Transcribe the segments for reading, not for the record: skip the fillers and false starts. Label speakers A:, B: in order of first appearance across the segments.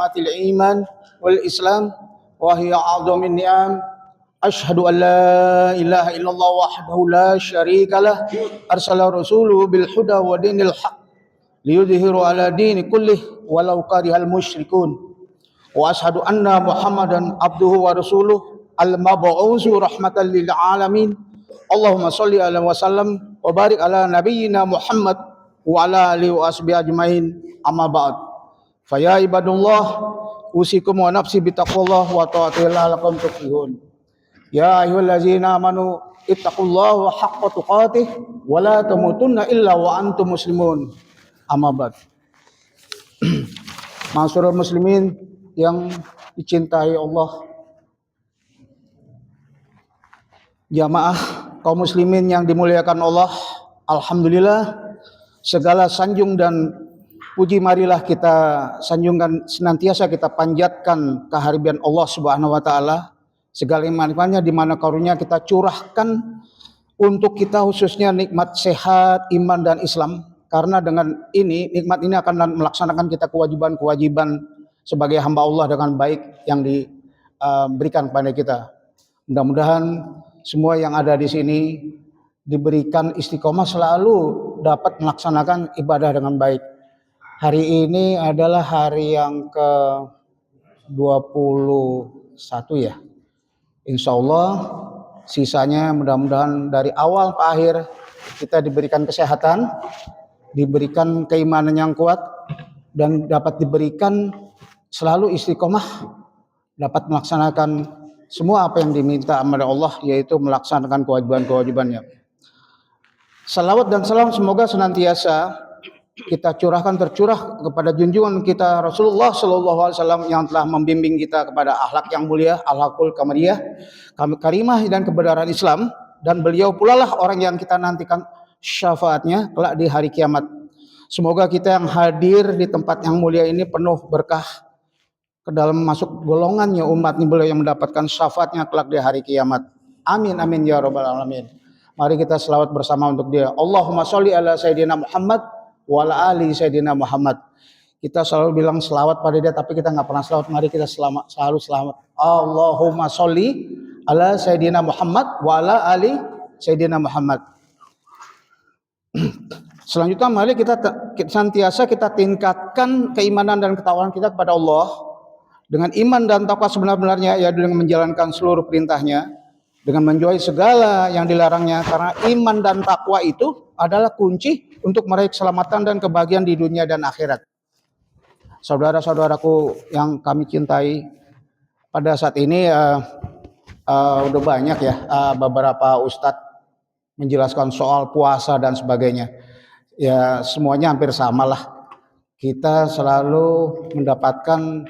A: nikmatil iman wal Islam wa hiya a'dhamun ni'am. Asyhadu an la ilaha illallah wahdahu la syarikalah arsala rasuluhu bil huda wa dinil haq liyudhihiru ala dini kullih walau karihal musyrikun. Wa asyhadu anna Muhammadan abduhu wa rasuluh al-mab'uusu rahmatan lil alamin. Allahumma shalli ala wa sallam wa barik ala nabiyyina Muhammad wa ala alihi wa ashabihi ajmain. Amma ba'd. Fa ya ibadullah usikum wa nafsi bitaqwallah wa ta'atillah lakum tuflihun. Ya ayyuhallazina amanu ittaqullaha haqqa tuqatih wa la tamutunna illa wa antum muslimun. Amma ba'd. Ma'asyiral muslimin yang dicintai Allah, jamaah kaum muslimin yang dimuliakan Allah, alhamdulillah segala sanjung dan puji marilah kita sanjungkan, senantiasa kita panjatkan kehadiran Allah Subhanahu wa taala. Segala manfaatnya di mana karunia kita curahkan untuk kita, khususnya nikmat sehat, iman dan Islam. Karena dengan ini, nikmat ini akan melaksanakan kita kewajiban-kewajiban sebagai hamba Allah dengan baik yang diberikan kepada kita. Mudah-mudahan semua yang ada di sini diberikan istiqomah selalu dapat melaksanakan ibadah dengan baik. Hari ini adalah hari yang ke-21 ya. Insya Allah sisanya mudah-mudahan dari awal ke akhir kita diberikan kesehatan, diberikan keimanan yang kuat, dan dapat diberikan selalu istiqomah, dapat melaksanakan semua apa yang diminta oleh Allah, yaitu melaksanakan kewajiban-kewajibannya. Salawat dan salam semoga senantiasa kita curahkan, tercurah kepada junjungan kita Rasulullah SAW yang telah membimbing kita kepada akhlak yang mulia, akhlakul karimah dan kebenaran Islam, dan beliau pula lah orang yang kita nantikan syafaatnya kelak di hari kiamat. Semoga kita yang hadir di tempat yang mulia ini penuh berkah ke dalam masuk golongannya umat beliau yang mendapatkan syafaatnya kelak di hari kiamat. Amin amin ya rabbal alamin. Mari kita selawat bersama untuk dia. Allahumma sholli ala sayyidina Muhammad wa ala ali sayyidina Muhammad. Kita selalu bilang selawat pada dia, tapi kita nggak pernah selawat. Mari kita selalu selawat. Allahumma sholli ala sayyidina Muhammad wa ala ali sayyidina Muhammad. Selanjutnya mari kita senantiasa kita tingkatkan keimanan dan ketakwaan kita kepada Allah dengan iman dan takwa sebenar-benarnya, yaitu dengan menjalankan seluruh perintahnya, dengan menjauhi segala yang dilarangnya, karena iman dan takwa itu adalah kunci untuk meraih keselamatan dan kebahagiaan di dunia dan akhirat. Saudara-saudaraku yang kami cintai, pada saat ini udah banyak ya beberapa ustadz menjelaskan soal puasa dan sebagainya. Ya semuanya hampir sama lah. Kita selalu mendapatkan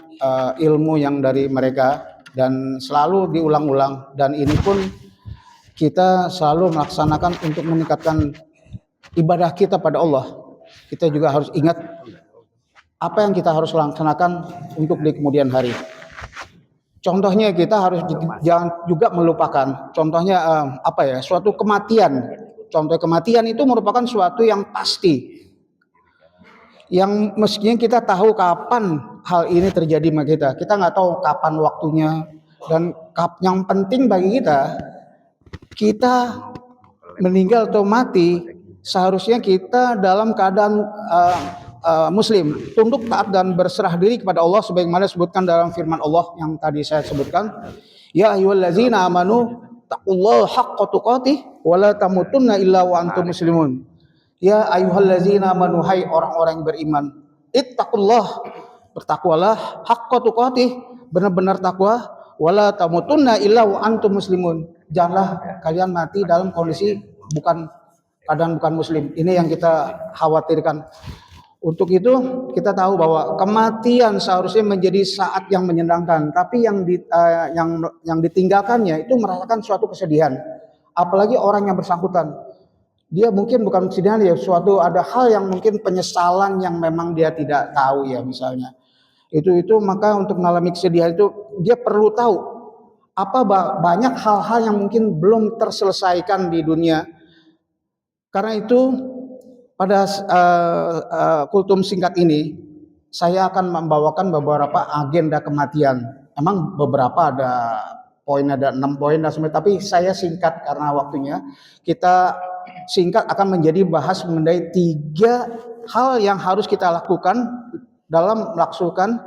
A: ilmu yang dari mereka dan selalu diulang-ulang, dan ini pun kita selalu melaksanakan untuk meningkatkan ibadah kita pada Allah. Kita juga harus ingat apa yang kita harus laksanakan untuk di kemudian hari. Contohnya kita harus jangan juga melupakan. Contohnya suatu kematian. Contoh kematian itu merupakan suatu yang pasti, yang mestinya kita tahu kapan hal ini terjadi sama kita. Kita nggak tahu kapan waktunya, dan yang penting bagi kita meninggal atau mati seharusnya kita dalam keadaan muslim, tunduk taat dan berserah diri kepada Allah, sebagaimana disebutkan dalam firman Allah yang tadi saya sebutkan. Ya ayyuhallazina amanu taqullaha haqqa tuqatih wa la tamutunna illa wa antum muslimun. Ya ayyuhallazina amanu, hai orang-orang yang beriman, ittaqullah, bertakwalah, haqqa tuqatih, benar-benar takwa, wala tamutunna illa wa antum muslimun. Janganlah kalian mati dalam kondisi bukan muslim. Ini yang kita khawatirkan. Untuk itu kita tahu bahwa kematian seharusnya menjadi saat yang menyenangkan, tapi yang ditinggalkannya itu merasakan suatu kesedihan. Apalagi orang yang bersangkutan, dia mungkin bukan kesedihan ya, suatu ada hal yang mungkin penyesalan yang memang dia tidak tahu ya, misalnya itu maka untuk mengalami kesedihan itu dia perlu tahu apa banyak hal-hal yang mungkin belum terselesaikan di dunia. Karena itu pada kultum singkat ini saya akan membawakan beberapa agenda kematian. Emang beberapa ada poin, ada 6 poin dan sebagainya, tapi saya singkat karena waktunya. Kita singkat akan menjadi bahas mengenai 3 hal yang harus kita lakukan dalam melaksanakan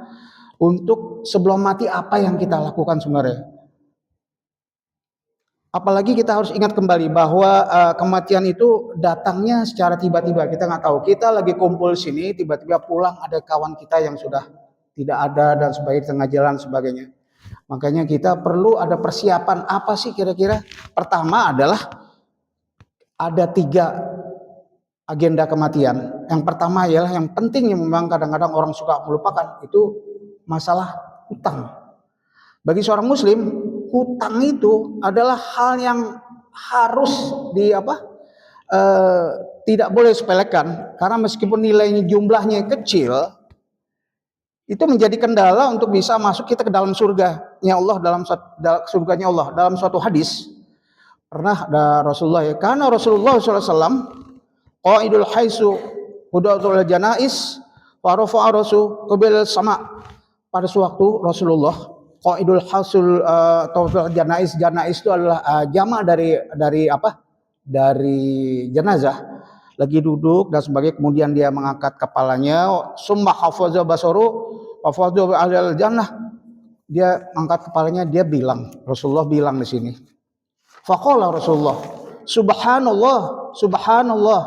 A: untuk sebelum mati, apa yang kita lakukan sebenarnya. Apalagi kita harus ingat kembali bahwa kematian itu datangnya secara tiba-tiba. Kita nggak tahu. Kita lagi kumpul sini, tiba-tiba pulang ada kawan kita yang sudah tidak ada dan sebagainya, tengah jalan sebagainya. Makanya kita perlu ada persiapan apa sih kira-kira? Pertama adalah ada 3 agenda kematian. Yang pertama ialah yang penting yang memang kadang-kadang orang suka melupakan, itu masalah hutang. Bagi seorang muslim, hutang itu adalah hal yang harus tidak boleh sepelekan, karena meskipun nilainya jumlahnya kecil, itu menjadi kendala untuk bisa masuk kita ke dalam surganya Allah, dalam surganya Allah. Dalam suatu hadis pernah ada Rasulullah, ya, karena Rasulullah SAW qaidul haisu hudatul janais wa rafa'a rasul qabil sama. Pada suatu Rasulullah qaidul hasul tawfil janais itu adalah jama dari jenazah lagi duduk dan sebagainya, kemudian dia mengangkat kepalanya, summa hafaza basaru wa fadhu alal jannah, dia angkat kepalanya, dia bilang, Rasulullah bilang di sini, faqala Rasulullah subhanallah subhanallah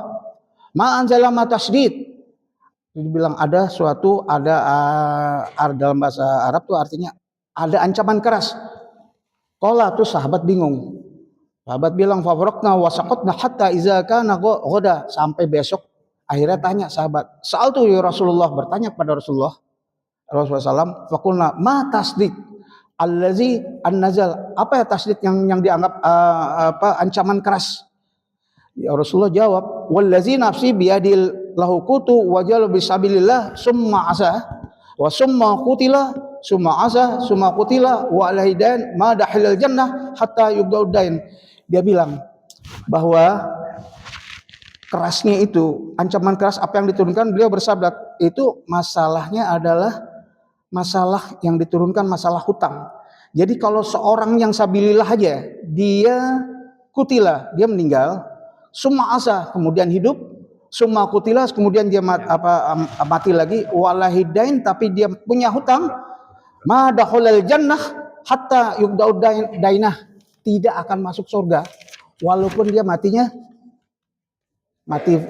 A: ma anzala ma tasdid. Dia bilang ada dalam bahasa Arab tuh artinya ada ancaman keras. Qala tuh sahabat bingung. Sahabat bilang fafaraqna wa saqatna hatta iza kana ghoda, sampai besok. Akhirnya tanya sahabat, sa'altu ya Rasulullah, bertanya kepada Rasulullah SAW, faqulna ma tasdid allazi an-nazal, apa ya tasdid yang dianggap ancaman keras? Ya Rasulullah jawab, wallazi nafsi biyadil lahu kutu wajal bisabilillah summa asa wa summa qutila summa asa summa qutila wa alaidan ma dahilal jannah hatta yubdaudain. Dia bilang bahwa kerasnya itu, ancaman keras apa yang diturunkan, beliau bersabda itu masalahnya adalah masalah yang diturunkan, masalah hutang. Jadi kalau seorang yang sabilillah aja, dia kutila, dia meninggal, summa asa, kemudian hidup, summa kutila, kemudian dia mati lagi, walahidain, tapi dia punya hutang, ma dakhulal jannah hatta yubdaudainah, tidak akan masuk surga walaupun dia mati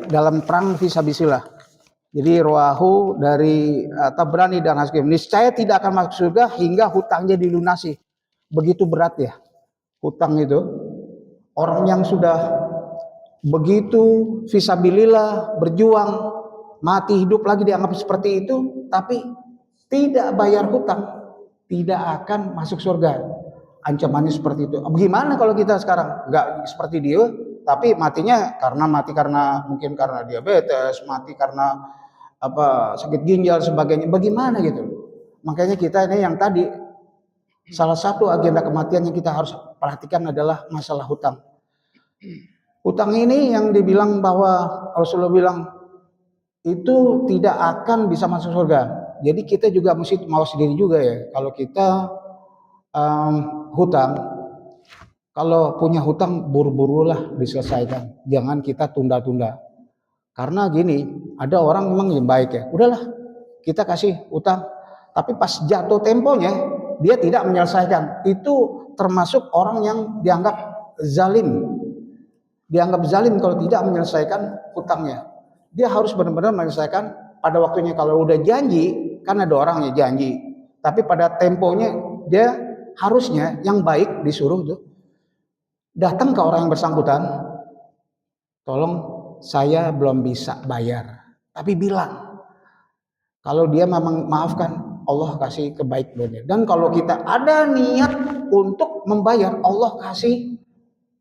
A: dalam perang fisabilillah. Jadi rawahu dari Tabrani dan Hakim, niscaya tidak akan masuk surga hingga hutangnya dilunasi. Begitu berat ya hutang itu. Orang yang sudah begitu fisabilillah, berjuang, mati hidup lagi dianggap seperti itu, tapi tidak bayar hutang, tidak akan masuk surga. Ancamannya seperti itu. Bagaimana kalau kita sekarang nggak seperti dia, tapi matinya mungkin karena diabetes, mati karena sakit ginjal sebagainya, bagaimana gitu. Makanya kita ini yang tadi, salah satu agenda kematian yang kita harus perhatikan adalah masalah hutang. Hutang ini yang dibilang bahwa Rasulullah bilang itu tidak akan bisa masuk surga. Jadi kita juga mesti mau sendiri juga ya, kalau kita hutang, kalau punya hutang buru-burulah diselesaikan, jangan kita tunda-tunda. Karena gini, ada orang memang yang baik ya, udahlah kita kasih hutang, tapi pas jatuh temponya dia tidak menyelesaikan, itu termasuk orang yang dianggap zalim. Dianggap zalim kalau tidak menyelesaikan hutangnya. Dia harus benar-benar menyelesaikan pada waktunya. Kalau udah janji, kan ada orang yang janji, tapi pada temponya dia harusnya yang baik disuruh tuh datang ke orang yang bersangkutan, tolong saya belum bisa bayar, tapi bilang kalau dia memang maafkan, Allah kasih kebaikan. Dan kalau kita ada niat untuk membayar, Allah kasih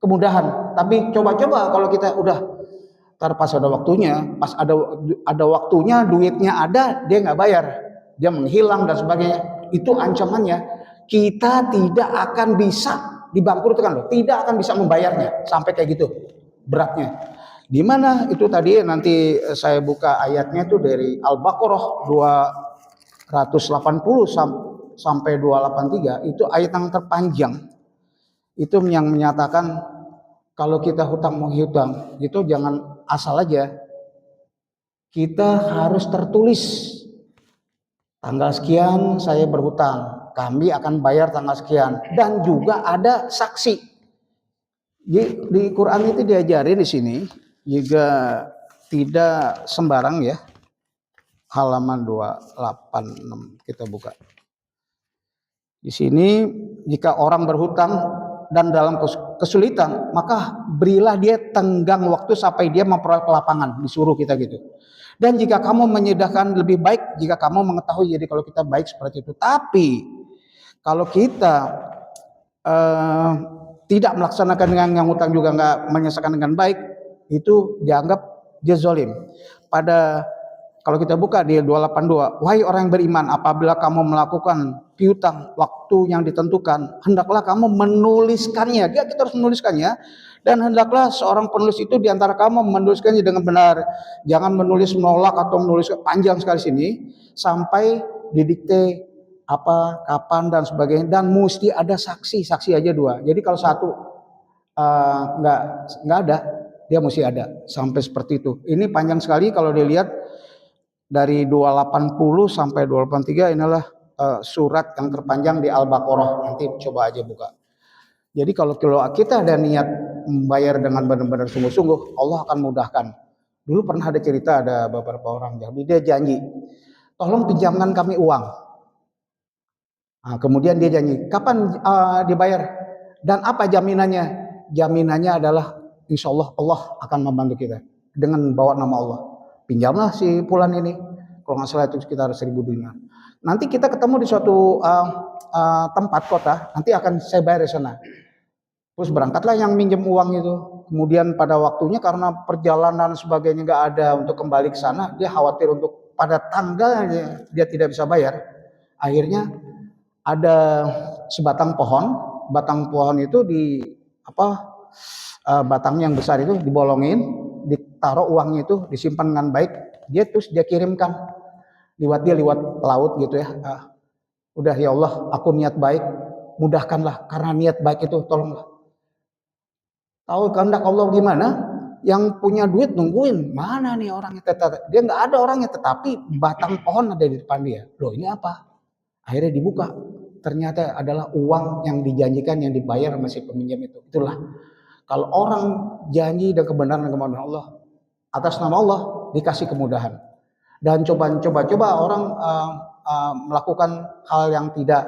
A: kemudahan. Tapi coba-coba kalau kita udah pas ada waktunya, pas ada waktunya, duitnya ada, dia nggak bayar, dia menghilang dan sebagainya, itu ancamannya. Kita tidak akan bisa dibangkrutkan loh, tidak akan bisa membayarnya sampai kayak gitu beratnya. Di mana itu tadi nanti saya buka ayatnya itu dari Al-Baqarah 180 sampai 283 itu ayat yang terpanjang. Itu yang menyatakan kalau kita hutang menghutang itu jangan asal aja. Kita harus tertulis tanggal sekian saya berhutang, kami akan bayar tanggal sekian, dan juga ada saksi. Di Quran itu diajari di sini juga tidak sembarang ya. Halaman 286 kita buka. Di sini jika orang berhutang dan dalam kesulitan, maka berilah dia tenggang waktu sampai dia memperoleh kelapangan, disuruh kita gitu. Dan jika kamu menyedahkan lebih baik jika kamu mengetahui, jadi kalau kita baik seperti itu. Tapi kalau kita tidak melaksanakan dengan yang hutang juga nggak menyelesaikan dengan baik, itu dianggap dia zalim. Kalau kita buka di 282, wahai orang yang beriman, apabila kamu melakukan piutang waktu yang ditentukan, hendaklah kamu menuliskannya. Kita harus menuliskannya. Dan hendaklah seorang penulis itu diantara kamu menuliskannya dengan benar. Jangan menulis menolak atau menulis panjang sekali sini, sampai didikte apa, kapan dan sebagainya. Dan mesti ada saksi aja 2. Jadi kalau satu nggak ada, dia mesti ada. Sampai seperti itu. Ini panjang sekali kalau dilihat. Dari 280 sampai 283 inilah surat yang terpanjang di Al-Baqarah. Nanti coba aja buka. Jadi kalau kita ada niat membayar dengan benar-benar sungguh-sungguh, Allah akan mudahkan. Dulu pernah ada cerita, ada beberapa orang jadi dia janji, tolong pinjamkan kami uang. Nah, kemudian dia janji, kapan dibayar dan apa jaminannya? Jaminannya adalah insya Allah Allah akan membantu kita dengan bawa nama Allah. Pinjamlah si Fulan ini, kalau nggak salah itu sekitar 1.000 dinar. Nanti kita ketemu di suatu tempat kota, nanti akan saya bayar di sana. Terus berangkatlah yang minjem uang itu. Kemudian pada waktunya karena perjalanan sebagainya nggak ada untuk kembali ke sana, dia khawatir untuk pada tanggalnya dia tidak bisa bayar. Akhirnya ada sebatang pohon, batang pohon itu batangnya yang besar itu dibolongin, ditaruh uangnya itu, disimpan dengan baik, dia kirimkan lewat laut gitu ya. Udah ya Allah, aku niat baik, mudahkanlah karena niat baik itu, tolonglah. Tahu kehendak Allah gimana? Yang punya duit nungguin, mana nih orangnya? Dia nggak ada orangnya, tetapi batang pohon ada di depan dia. Loh ini apa? Akhirnya dibuka, ternyata adalah uang yang dijanjikan yang dibayar sama si peminjam itu. Itulah kalau orang janji dan kebenaran Allah, atas nama Allah dikasih kemudahan. Dan coba orang melakukan hal yang tidak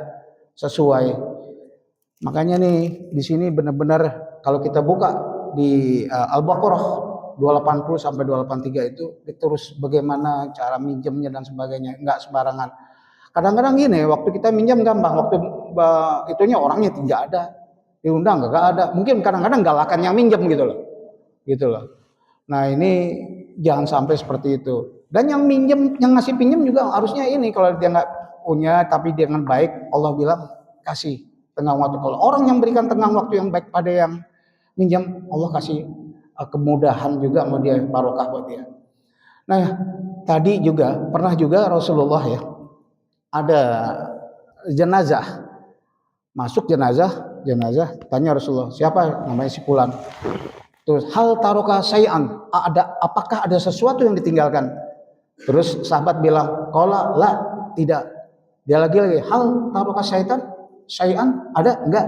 A: sesuai. Makanya nih di sini benar-benar kalau kita buka di Al-Baqarah 280 sampai 283 itu terus bagaimana cara minjemnya dan sebagainya, enggak sembarangan. Kadang-kadang gini, waktu kita minjam gampang, waktu itunya orangnya tidak ada, diundang enggak ada. Mungkin kadang-kadang galakan yang minjem gitu loh. Nah ini jangan sampai seperti itu. Dan yang minjem, yang ngasih pinjam juga harusnya ini, kalau dia nggak punya tapi dia dengan baik, Allah bilang kasih tenggang waktu. Kalau orang yang berikan tenggang waktu yang baik pada yang minjam, Allah kasih kemudahan juga sama dia, barokah buat dia. Nah tadi juga pernah juga Rasulullah ya, ada jenazah, masuk jenazah tanya Rasulullah, siapa? Namanya si Fulan. Terus hal taroka sayan, apakah ada sesuatu yang ditinggalkan? Terus sahabat bilang, qala la, tidak. Dia lagi hal taroka sayan, ada? Enggak.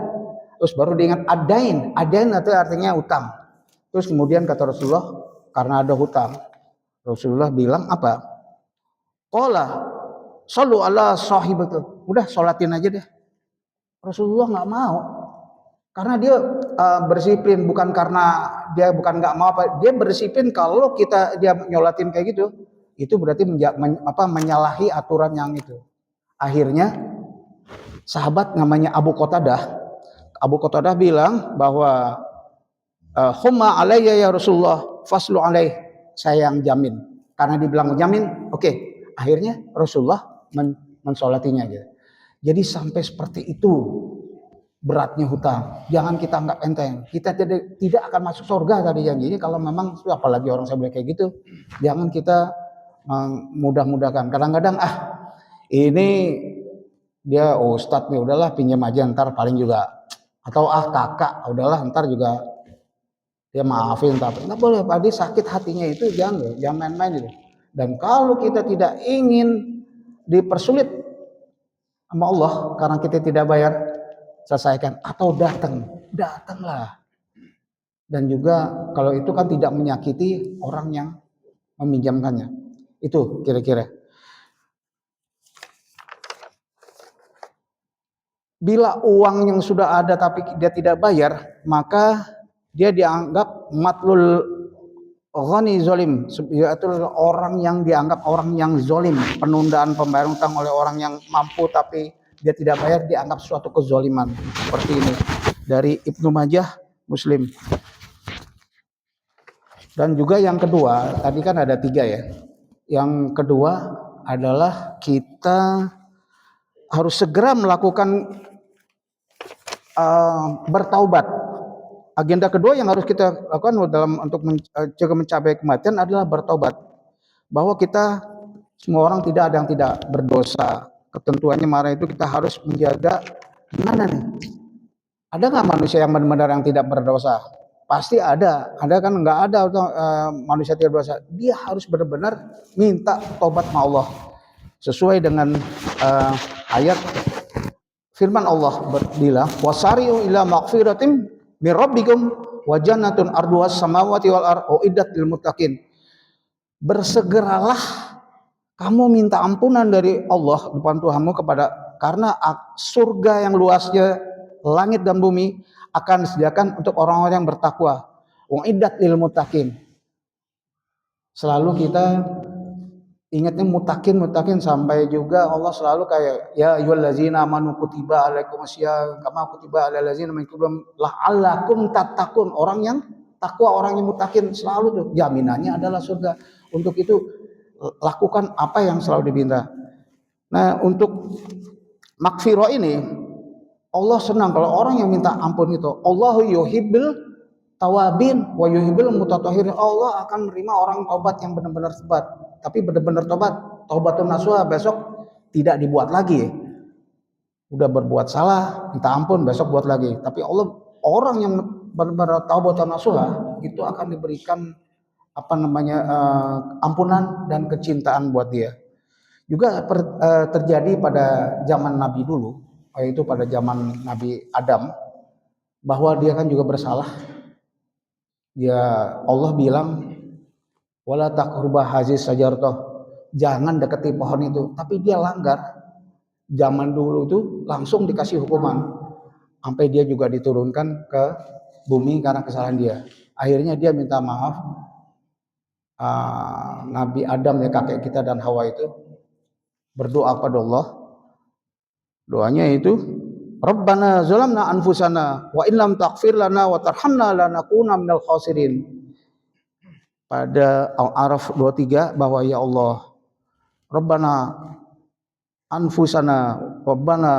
A: Terus baru diingat adain itu artinya utang. Terus kemudian kata Rasulullah, karena ada hutang, Rasulullah bilang apa? Qala shollu ala sahibatul, udah sholatin aja deh. Rasulullah nggak mau, karena dia berdisiplin, bukan karena dia bukan nggak mau apa, dia berdisiplin. Kalau dia nyolatin kayak gitu, itu berarti menyalahi aturan yang itu. Akhirnya sahabat namanya Abu Qatadah bilang bahwa humma alayya ya Rasulullah faslu alaih, saya yang jamin. Karena dibilang jamin, oke. Akhirnya Rasulullah mensolatinya gitu. Jadi sampai seperti itu beratnya hutang. Jangan kita anggap enteng. Kita tidak akan masuk surga tadi janjinya kalau memang, apalagi orang saya bilang kayak gitu. Jangan kita mudah-mudahkan. Kadang-kadang Ini dia ustadz nih, udahlah pinjam aja ntar paling juga, atau kakak udahlah ntar juga dia maafin, tapi nggak boleh. Pak, dia sakit hatinya itu jangan main-main itu. Dan kalau kita tidak ingin dipersulit sama Allah karena kita tidak bayar, selesaikan atau datanglah. Dan juga kalau itu kan tidak menyakiti orang yang meminjamkannya. Itu kira-kira. Bila uang yang sudah ada tapi dia tidak bayar, maka dia dianggap matlul ghani zolim, yaitu orang yang dianggap orang yang zolim. Penundaan pembayaran utang oleh orang yang mampu tapi dia tidak bayar dianggap suatu kezoliman. Seperti ini dari Ibnu Majah, Muslim. Dan juga yang kedua, tadi kan ada 3 ya. Yang kedua adalah kita harus segera melakukan bertaubat. Agenda kedua yang harus kita lakukan dalam untuk mencegah mencapai kematian adalah bertaubat. Bahwa kita semua orang tidak ada yang tidak berdosa. Ketentuannya marah itu kita harus menjaga. Gimana nih? Ada nggak manusia yang benar-benar yang tidak berdosa? Pasti ada kan nggak ada manusia tidak berdosa. Dia harus benar-benar minta tobat sama Allah sesuai dengan ayat firman Allah bilang wasari'u ila maghfiratin min rabbikum wa jannatun arduhas samawati wal ardh uiddat lil muttaqin. Bersegeralah kamu minta ampunan dari Allah depan Tuhanmu karena surga yang luasnya langit dan bumi akan disediakan untuk orang-orang yang bertakwa. Uiddat lil muttaqin. Selalu kita ingatnya mutakin sampai juga Allah selalu kayak ya ayyuhallazina amanu kutiba alaikumusiyam kama kutiba alal ladzina min qablikum la'allakum tattaqun. Orang yang takwa, orang yang mutakin selalu tuh jaminannya adalah surga. Untuk itu lakukan apa yang selalu diminta. Nah, untuk maghfirah ini Allah senang kalau orang yang minta ampun itu. Allahu yuhibbul tawabin wa yuhibbul mutatahhirin. Allah akan menerima orang taubat yang benar-benar tobat. Tapi benar-benar taubatun nasuha, besok tidak dibuat lagi. Udah berbuat salah, minta ampun, besok buat lagi. Tapi Allah, orang yang benar-benar taubatun nasuha itu akan diberikan ampunan dan kecintaan buat dia. Juga terjadi pada zaman Nabi dulu, yaitu pada zaman Nabi Adam, bahwa dia kan juga bersalah. Ya Allah bilang wala taqrabah haziz sajarah, jangan dekati pohon itu, tapi dia langgar. Zaman dulu itu langsung dikasih hukuman sampai dia juga diturunkan ke bumi karena kesalahan dia. Akhirnya dia minta maaf. Nabi Adam ya, kakek kita dan Hawa itu berdoa kepada Allah. Doanya itu Rabbana zalamna anfusana wa in lam taghfir lana wa tarhamna lanakuna minal khasirin. Pada Al-A'raf 23 bahwa ya Allah Rabbana anfusana Rabbana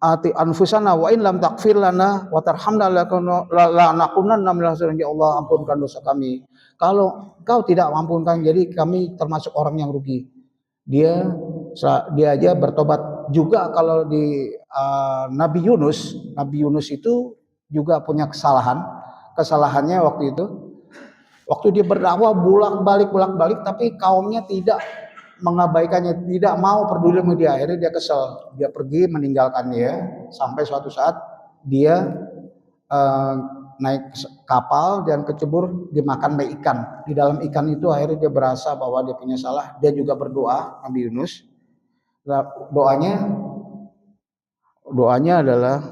A: ati anfusana wa in lam taghfir lana wa tarhamna lanakunanna minal khasirin. Ya Allah, ampunkan dosa kami. Kalau Kau tidak ampunkan, jadi kami termasuk orang yang rugi. Dia aja bertobat juga. Kalau di Nabi Yunus itu juga punya kesalahannya waktu dia berdakwah bolak-balik tapi kaumnya tidak mengabaikannya, tidak mau peduli sama dia. Akhirnya dia kesel, dia pergi meninggalkan dia sampai suatu saat dia naik kapal dan kecebur dimakan oleh ikan. Di dalam ikan itu akhirnya dia berasa bahwa dia punya salah. Dia juga berdoa, Nabi Yunus. Doanya adalah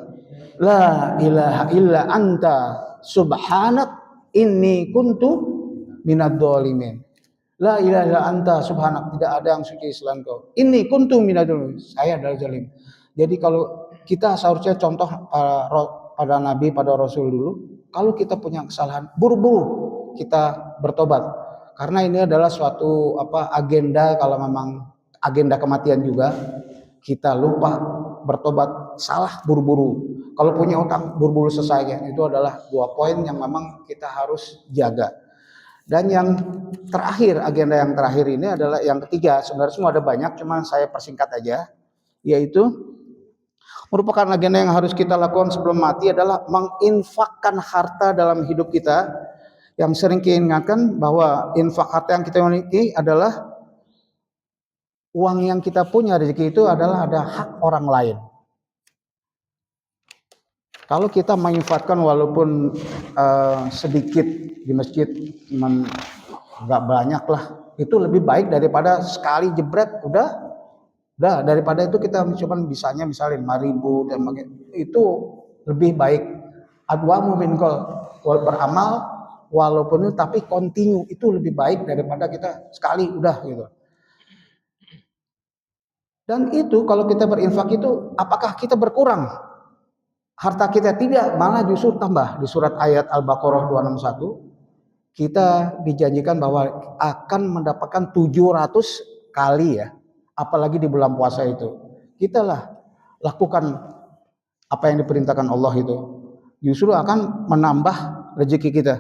A: la ilaha illa anta subhanak inni kuntu minadz dzalimin. La ilaha illa anta subhanak, tidak ada yang suci selain Kau. Inni kuntu minadz dzalimin, saya adalah zalim. Jadi kalau kita seharusnya contoh pada Nabi, pada Rasul dulu, kalau kita punya kesalahan, buru-buru kita bertobat. Karena ini adalah suatu agenda, kalau memang agenda kematian juga, kita lupa bertobat, salah buru-buru. Kalau punya utang buru-buru selesai, itu adalah 2 poin yang memang kita harus jaga. Dan yang terakhir, agenda yang terakhir ini adalah yang ketiga. Sebenarnya semua ada banyak, cuman saya persingkat aja, yaitu merupakan agenda yang harus kita lakukan sebelum mati adalah menginfakkan harta dalam hidup kita. Yang sering kita ingatkan bahwa infak harta yang kita miliki adalah uang yang kita punya, rezeki itu adalah ada hak orang lain. Kalau kita menginfakkan walaupun sedikit di masjid, nggak banyak lah, itu lebih baik daripada sekali jebret udah daripada itu kita cuma bisanya misalnya 5.000 dan itu lebih baik. Adwamu minkol beramal walaupun itu tapi continue, itu lebih baik daripada kita sekali udah gitu. Dan itu kalau kita berinfak itu apakah kita berkurang harta kita? Tidak, malah justru tambah. Di surat ayat Al-Baqarah 261 kita dijanjikan bahwa akan mendapatkan 700 kali ya, apalagi di bulan puasa itu. Kita lah lakukan apa yang diperintahkan Allah itu, justru akan menambah rezeki kita.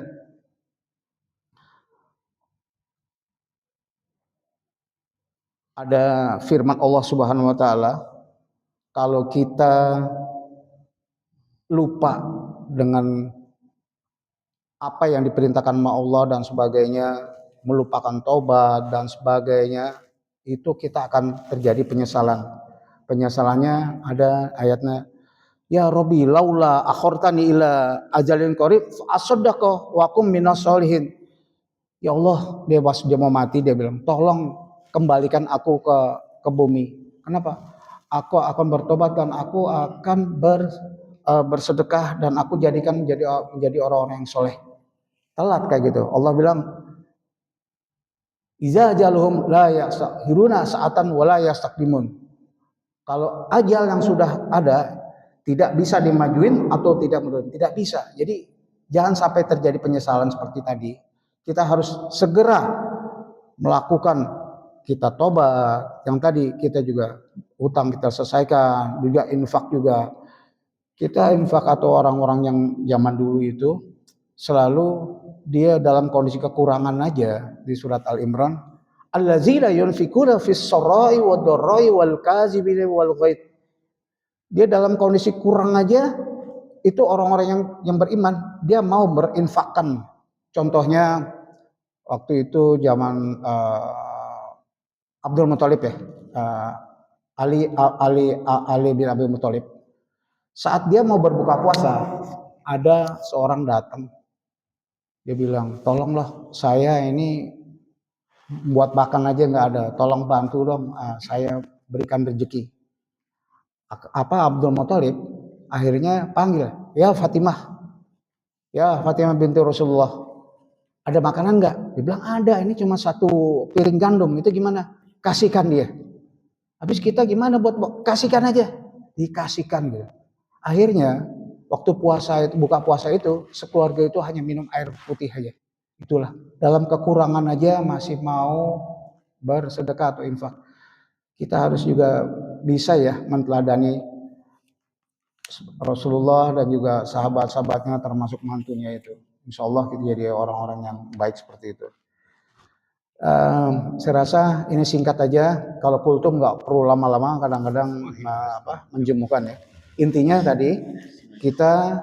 A: Ada firman Allah Subhanahu wa taala, kalau kita lupa dengan apa yang diperintahkan sama Allah dan sebagainya, melupakan taubat dan sebagainya, itu kita akan terjadi penyesalan. Penyesalannya ada ayatnya, ya Robbi laula akhortani ila ajalin qarib asaddaqa wa kum minas solihin. Ya Allah, dia mau mati, dia bilang, tolong kembalikan aku ke bumi. Kenapa? Aku akan bertobat dan aku akan bersedekah dan aku jadikan menjadi orang-orang yang soleh. Telat kayak gitu. Allah bilang, iza ajaluhum la yastakhiruna sa'atan wa la yastaqdimun. Kalau ajal yang sudah ada tidak bisa dimajuin atau tidak mundur, tidak bisa. Jadi jangan sampai terjadi penyesalan seperti tadi. Kita harus segera melakukan, kita tobat, yang tadi kita juga hutang kita selesaikan, juga infak juga. Kita infak atau orang-orang yang zaman dulu itu selalu dia dalam kondisi kekurangan aja. Di surat Al-Imran, allazina yunfikuna fis sarai wad dharai wal kazibina wal ghaid. Dia dalam kondisi kurang aja, itu orang-orang yang beriman, dia mau berinfakkan. Contohnya waktu itu zaman Abdul Muthalib ya, Ali bin Abi Muthalib. Saat dia mau berbuka puasa, ada seorang datang, dia bilang, tolonglah saya ini buat makan aja nggak ada, tolong bantu dong, saya berikan rezeki. Apa Abdul Muthalib akhirnya panggil, ya Fatimah binti Rasulullah, ada makanan nggak? Dia bilang ada, ini cuma 1 piring gandum, itu gimana? Kasihkan dia. Habis kita gimana buat kasihkan aja, dikasihkan gitu. Akhirnya waktu puasa itu, buka puasa itu, sekeluarga itu hanya minum air putih aja. Itulah, dalam kekurangan aja masih mau bersedekah atau infak. Kita harus juga bisa ya menteladani Rasulullah dan juga sahabat-sahabatnya termasuk mantunya itu. Insya Allah kita jadi orang-orang yang baik seperti itu. Saya rasa ini singkat aja. Kalau kultum nggak perlu lama-lama, kadang-kadang menjemukan ya. Intinya tadi kita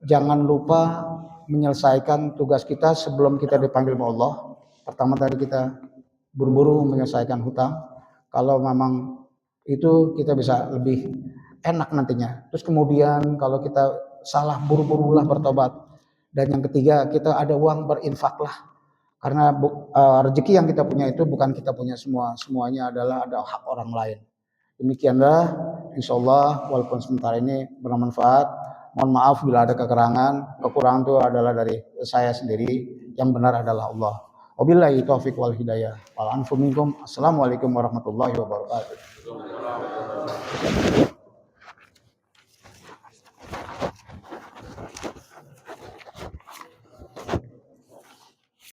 A: jangan lupa menyelesaikan tugas kita sebelum kita dipanggil oleh Allah. Pertama tadi kita buru-buru menyelesaikan hutang. Kalau memang itu kita bisa lebih enak nantinya. Terus kemudian kalau kita salah, buru-burulah bertobat. Dan yang ketiga, kita ada uang, berinfaklah. Karena rezeki yang kita punya itu bukan kita punya semuanya adalah ada hak orang lain. Demikianlah, insya Allah walaupun sementara ini bermanfaat. Mohon maaf bila ada kekurangan itu adalah dari saya sendiri, yang benar adalah Allah. Wabillahi taufiq wal hidayah. Wal anfu minkum. Assalamualaikum warahmatullahi wabarakatuh.